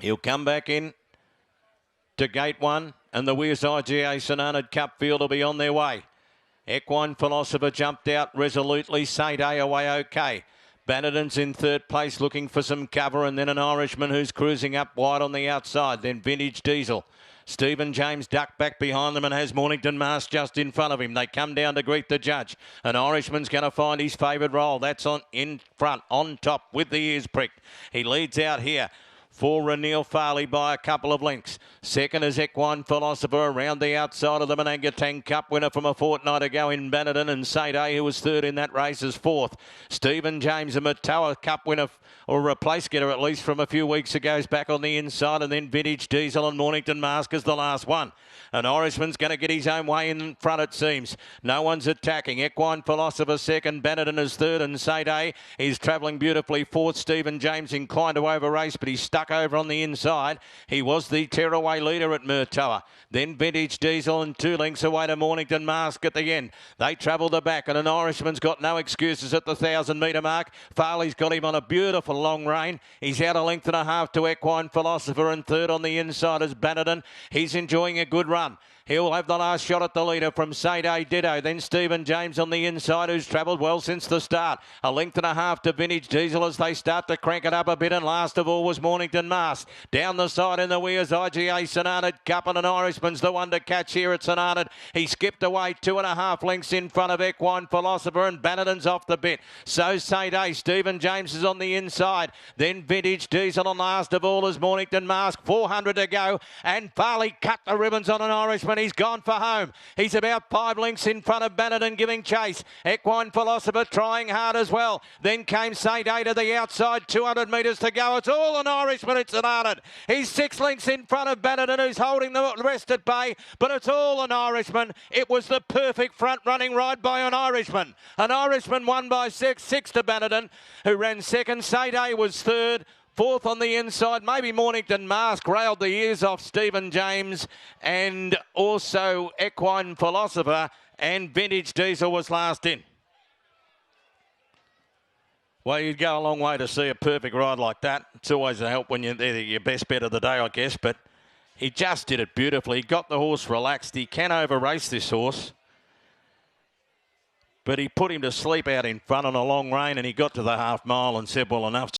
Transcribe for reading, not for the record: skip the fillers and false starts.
He'll come back in to gate 1, and the Weir's IGA St Arnaud Cup field will be on their way. Equine Philosopher jumped out resolutely. St A away okay. Bannerton's in third place looking for some cover, and then an Irishman who's cruising up wide on the outside. Then Vintage Diesel. Stephen James ducked back behind them and has Mornington Mars just in front of him. They come down to greet the judge. An Irishman's going to find his favoured role. That's on in front, on top with the ears pricked. He leads out here for Ranil Farley by a couple of lengths. Second is Equine Philosopher around the outside of the Manangatang Cup winner from a fortnight ago in Bannerton, and St A, who was third in that race, is fourth. Stephen James, a Matoa Cup winner, or a place getter at least from a few weeks ago, is back on the inside, and then Vintage Diesel and Mornington Mask is the last one. An Irishman's going to get his own way in front, it seems. No one's attacking. Equine Philosopher second, Bannerton is third, and St A is travelling beautifully fourth. Stephen James inclined to over-race, but he's stuck over on the inside. He was the tearaway leader at Murtoa. Then Vintage Diesel and 2 lengths away to Mornington Mask at the end. They travel the back, and an Irishman's got no excuses at the 1,000-metre mark. Farley's got him on a beautiful long rein. He's out a length and a half to Equine Philosopher, and third on the inside is Bannerton. He's enjoying a good run. He'll have the last shot at the leader from St A Ditto. Then Stephen James on the inside, who's travelled well since the start. A length and a half to Vintage Diesel as they start to crank it up a bit. And last of all was Mornington Mars. Down the side in the Weir's IGA St Arnaud Cup, and an Irishman's the one to catch here at St Arnaud. He skipped away 2.5 lengths in front of Equine Philosopher, and Bannerton's off the bit. So St A. Stephen James is on the inside. Then Vintage Diesel, and last of all is Mornington Mask. 400 to go, and Farley cut the ribbons on an Irishman. He's gone for home. He's about 5 lengths in front of Bannerton giving chase. Equine Philosopher trying hard as well. Then came St A to the outside. 200 metres to go. It's all an Irishman. It's an Arnaud. He's 6 lengths in front of Bannerton, who's holding the rest at bay, but it's all an Irishman. It was the perfect front running ride by an Irishman. An Irishman won by 6 to Bannerton, who ran second. St A was third. Fourth on the inside, maybe Mornington Mask railed the ears off Stephen James, and also Equine Philosopher, and Vintage Diesel was last in. Well, you'd go a long way to see a perfect ride like that. It's always a help when you're your best bet of the day, I guess, but he just did it beautifully. He got the horse relaxed. He can over-race this horse, but he put him to sleep out in front on a long rein, and he got to the half mile and said, well, enough.